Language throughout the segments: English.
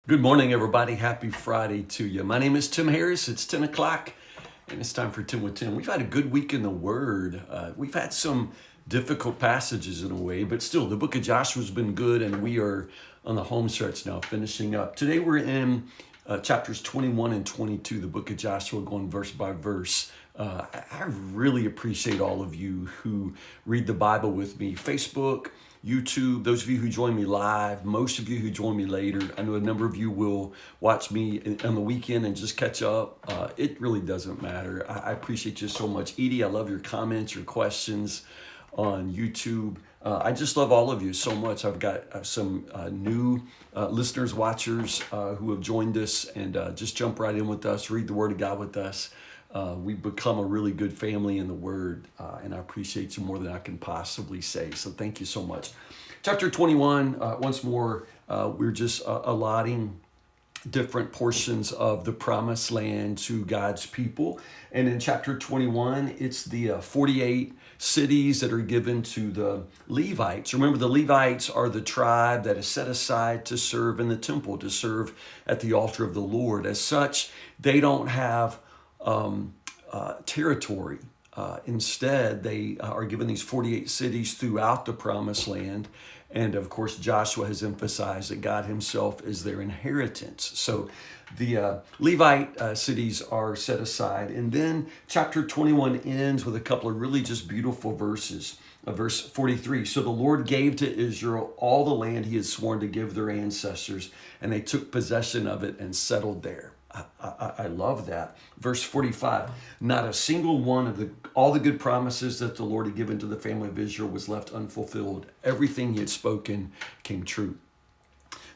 Good morning, everybody. Happy Friday to you. My name is Tim Harris. It's 10 o'clock, and it's time for 10 with Tim. We've had a good week in the Word. We've had some difficult passages in a way, but still, the book of Joshua's been good, and we are on the home stretch now, finishing up. Today, we're in chapters 21 and 22, the book of Joshua, going verse by verse. I really appreciate all of you who read the Bible with me. Facebook, YouTube, those of you who join me live, most of you who join me later. I know a number of you will watch me on the weekend and just catch up. It really doesn't matter. I appreciate you so much. Edie, I love your comments, your questions on YouTube. I just love all of you so much. I've got some new listeners, watchers who have joined us and just jump right in with us, read the Word of God with us. We've become a really good family in the Word, and I appreciate you more than I can possibly say. So thank you so much. Chapter 21, once more, we're just allotting different portions of the promised land to God's people. And in chapter 21, it's the 48 cities that are given to the Levites. Remember, the Levites are the tribe that is set aside to serve in the temple, to serve at the altar of the Lord. As such, they don't have territory. Instead, they are given these 48 cities throughout the promised land. And of course, Joshua has emphasized that God himself is their inheritance. So the Levite cities are set aside. And then chapter 21 ends with a couple of really just beautiful verses. Verse 43, so the Lord gave to Israel all the land he had sworn to give their ancestors, and they took possession of it and settled there. I love that. Verse 45, not a single one of all the good promises that the Lord had given to the family of Israel was left unfulfilled. Everything he had spoken came true.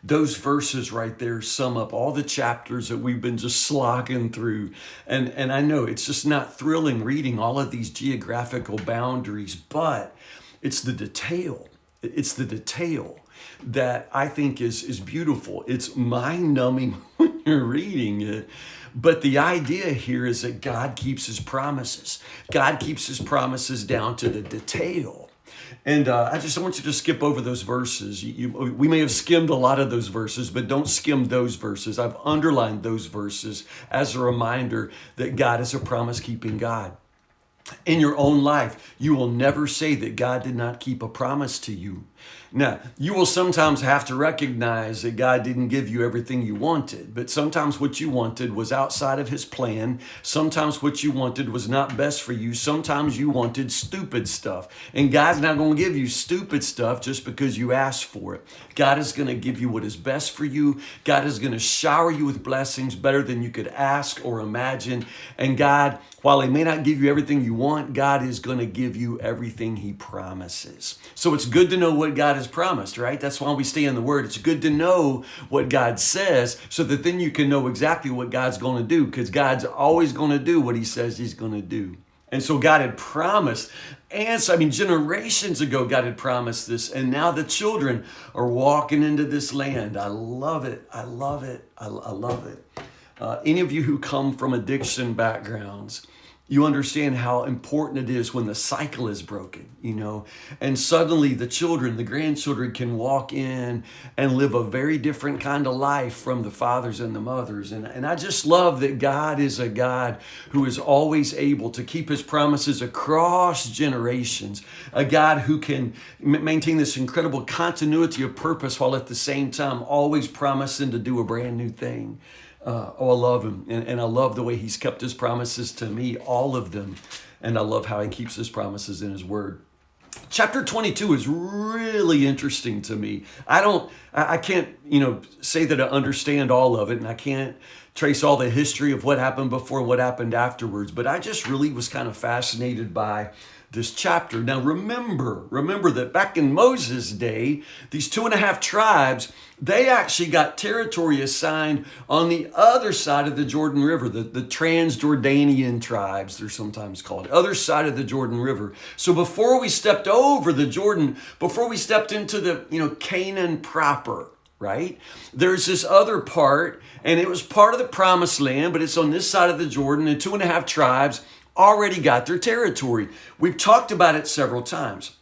Those verses right there sum up all the chapters that we've been just slogging through. And I know it's just not thrilling reading all of these geographical boundaries, but it's the detail. It's the detail that I think is beautiful. It's mind-numbing when you're reading it. But the idea here is that God keeps his promises. God keeps his promises down to the detail. And I want you to skip over those verses. We may have skimmed a lot of those verses, but don't skim those verses. I've underlined those verses as a reminder that God is a promise-keeping God. In your own life, you will never say that God did not keep a promise to you. Now, you will sometimes have to recognize that God didn't give you everything you wanted, but sometimes what you wanted was outside of his plan. Sometimes what you wanted was not best for you. Sometimes you wanted stupid stuff. And God's not going to give you stupid stuff just because you asked for it. God is going to give you what is best for you. God is going to shower you with blessings better than you could ask or imagine. And God, while he may not give you everything you want, God is going to give you everything he promises. So it's good to know what God has promised, right? That's why we stay in the Word. It's good to know what God says so that then you can know exactly what God's going to do, because God's always going to do what he says he's going to do. And so God had promised, and generations ago, God had promised this, and now the children are walking into this land. I love it. I love it. I love it. Any of you who come from addiction backgrounds, you understand how important it is when the cycle is broken, and suddenly the children, the grandchildren can walk in and live a very different kind of life from the fathers and the mothers. And I just love that God is a God who is always able to keep his promises across generations, a God who can maintain this incredible continuity of purpose while at the same time always promising to do a brand new thing. I love him. And I love the way he's kept his promises to me, all of them. And I love how he keeps his promises in his word. Chapter 22 is really interesting to me. I can't, say that I understand all of it, and I can't trace all the history of what happened before and what happened afterwards, but I just really was kind of fascinated by this chapter. Now remember that back in Moses' day, these 2.5 tribes, they actually got territory assigned on the other side of the Jordan River, the Transjordanian tribes, they're sometimes called, other side of the Jordan River. So before we stepped over the Jordan, before we stepped into the, Canaan proper, right? There's this other part, and it was part of the promised land, but it's on this side of the Jordan, and 2.5 tribes already got their territory. We've talked about it several times.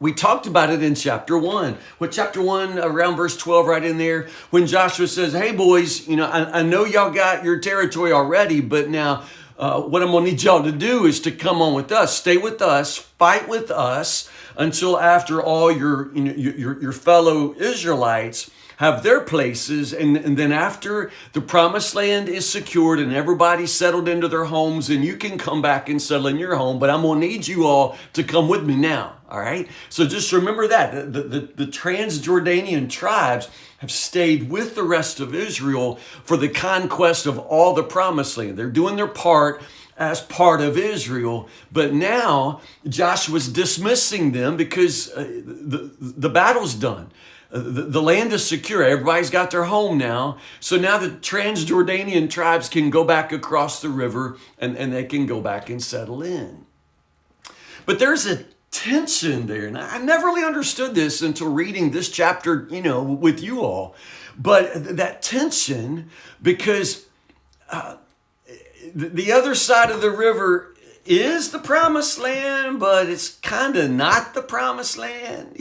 We talked about it in chapter 1. With chapter 1, around verse 12, right in there, when Joshua says, hey, boys, I know y'all got your territory already, but now what I'm going to need y'all to do is to come on with us, stay with us, fight with us until after all your fellow Israelites have their places, and then after the promised land is secured and everybody's settled into their homes, and you can come back and settle in your home, but I'm going to need you all to come with me now, all right? So just remember that. The Transjordanian tribes have stayed with the rest of Israel for the conquest of all the promised land. They're doing their part as part of Israel, but now Joshua's dismissing them because the battle's done. The land is secure. Everybody's got their home now. So now the Transjordanian tribes can go back across the river and they can go back and settle in. But there's a tension there. And I never really understood this until reading this chapter, with you all. But that tension, because the other side of the river is the promised land, but it's kind of not the promised land,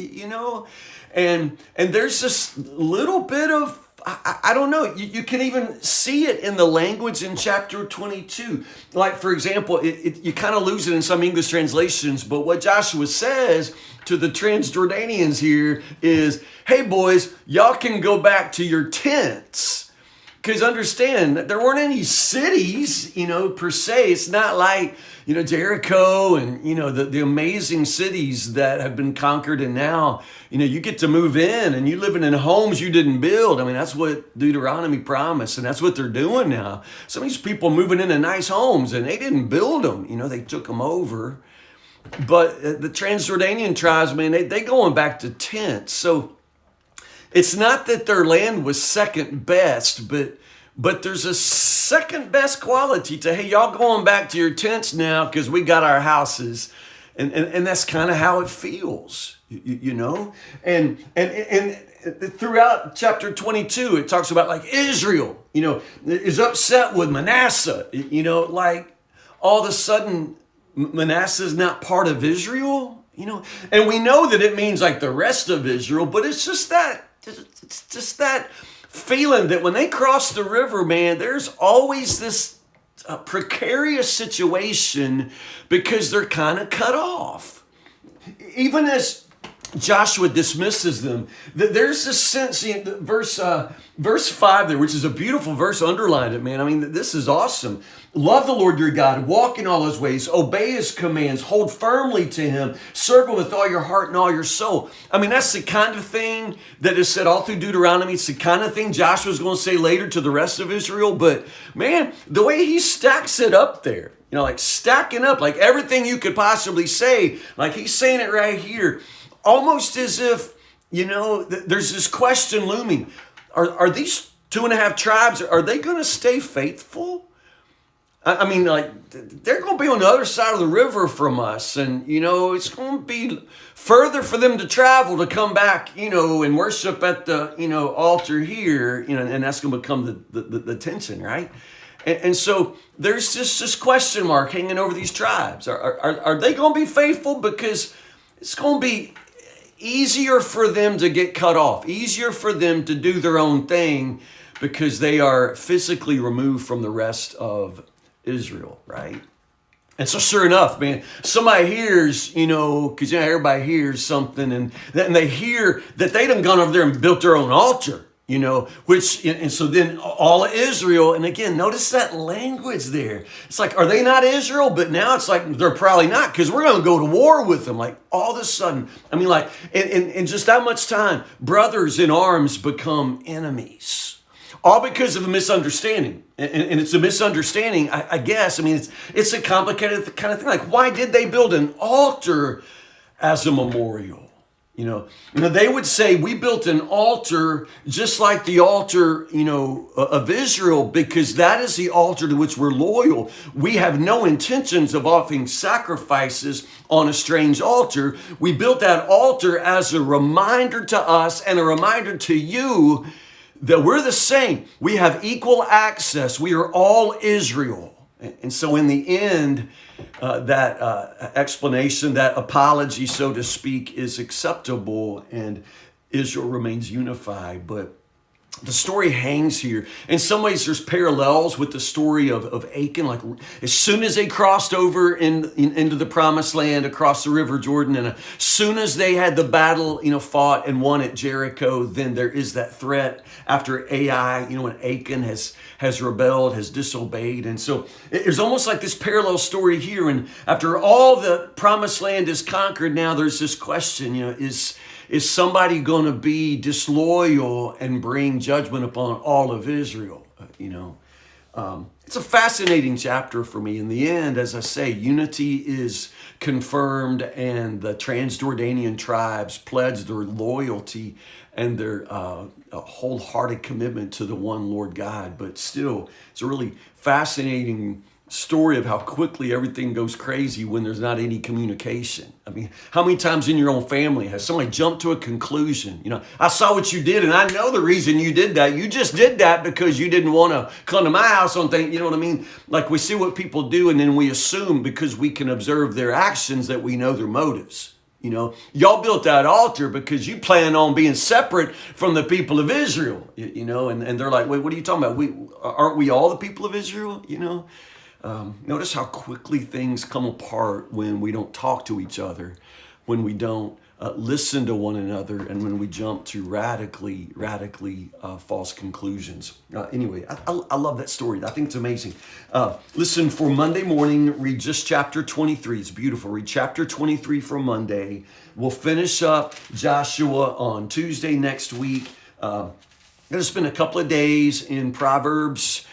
And there's this little bit of, I don't know, you can even see it in the language in chapter 22. Like, for example, you kind of lose it in some English translations, but what Joshua says to the Transjordanians here is, hey, boys, y'all can go back to your tents. Because understand that there weren't any cities, per se. It's not like, Jericho and, the amazing cities that have been conquered. And now, you get to move in and you living in homes you didn't build. I mean, that's what Deuteronomy promised. And that's what they're doing now. Some of these people moving into nice homes and they didn't build them. They took them over. But the Transjordanian tribes, man, they going back to tents. So it's not that their land was second best, but there's a second best quality to, hey, y'all going back to your tents now because we got our houses. And that's kind of how it feels, And throughout chapter 22, it talks about like Israel, is upset with Manasseh, like all of a sudden Manasseh is not part of Israel, and we know that it means like the rest of Israel, but it's just that feeling that when they cross the river, man, there's always this precarious situation because they're kind of cut off. Even as Joshua dismisses them, there's this sense in verse 5 there, which is a beautiful verse. Underline it, man. I mean, this is awesome. Love the Lord your God, walk in all his ways, obey his commands, hold firmly to him, serve him with all your heart and all your soul. I mean, that's the kind of thing that is said all through Deuteronomy. It's the kind of thing Joshua's going to say later to the rest of Israel. But man, the way he stacks it up there, like stacking up, like everything you could possibly say, like he's saying it right here, almost as if, there's this question looming. Are these 2.5 tribes, are they going to stay faithful? I mean, like, they're going to be on the other side of the river from us. And, it's going to be further for them to travel to come back, and worship at the, altar here, and that's going to become the tension, right? And so there's this question mark hanging over these tribes. Are they going to be faithful? Because it's going to be easier for them to get cut off, easier for them to do their own thing because they are physically removed from the rest of Israel, right? And so sure enough, man, somebody hears, because everybody hears something and they hear that they done gone over there and built their own altar, and so then all of Israel, and again, notice that language there. It's like, are they not Israel? But now it's like, they're probably not, because we're going to go to war with them. Like all of a sudden, I mean, like in just that much time, brothers in arms become enemies. All because of a misunderstanding. And it's a misunderstanding, I guess. I mean, it's a complicated kind of thing. Like, why did they build an altar as a memorial? They would say, we built an altar just like the altar, of Israel, because that is the altar to which we're loyal. We have no intentions of offering sacrifices on a strange altar. We built that altar as a reminder to us and a reminder to you that we're the same. We have equal access. We are all Israel. And so in the end, that explanation, that apology, so to speak, is acceptable, and Israel remains unified. But the story hangs here. In some ways, there's parallels with the story of Achan. Like as soon as they crossed over into the promised land across the river Jordan, and as soon as they had the battle, fought and won at Jericho, then there is that threat after Ai, when Achan has rebelled, has disobeyed. And so there's almost like this parallel story here. And after all the promised land is conquered, now there's this question, is somebody going to be disloyal and bring judgment upon all of Israel? It's a fascinating chapter for me. In the end, as I say, unity is confirmed, and the Transjordanian tribes pledge their loyalty and their wholehearted commitment to the one Lord God. But still, it's a really fascinating story of how quickly everything goes crazy when there's not any communication. I mean, how many times in your own family has somebody jumped to a conclusion? I saw what you did, and I know the reason you did that. You just did that because you didn't want to come to my house on things. You know what I mean? Like we see what people do, and then we assume because we can observe their actions that we know their motives. Y'all built that altar because you plan on being separate from the people of Israel, and they're like, wait, what are you talking about? Aren't we all the people of Israel? Notice how quickly things come apart when we don't talk to each other, when we don't listen to one another, and when we jump to radically false conclusions. Anyway, I love that story. I think it's amazing. Listen, for Monday morning, read just chapter 23. It's beautiful. Read chapter 23 for Monday. We'll finish up Joshua on Tuesday next week. I'm going to spend a couple of days in Proverbs,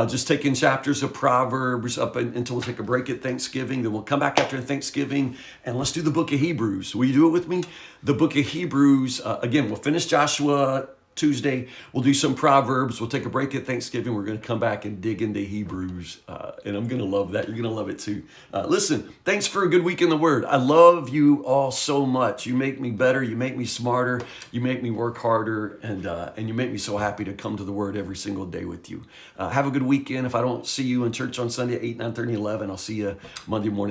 just taking chapters of Proverbs up until we'll take a break at Thanksgiving. Then we'll come back after Thanksgiving and let's do the book of Hebrews. Will you do it with me? The book of Hebrews. Again, we'll finish Joshua Tuesday. We'll do some Proverbs. We'll take a break at Thanksgiving. We're going to come back and dig into Hebrews. And I'm going to love that. You're going to love it too. Listen, thanks for a good week in the Word. I love you all so much. You make me better. You make me smarter. You make me work harder. And you make me so happy to come to the Word every single day with you. Have a good weekend. If I don't see you in church on Sunday at 8, 9:30, 11, I'll see you Monday morning.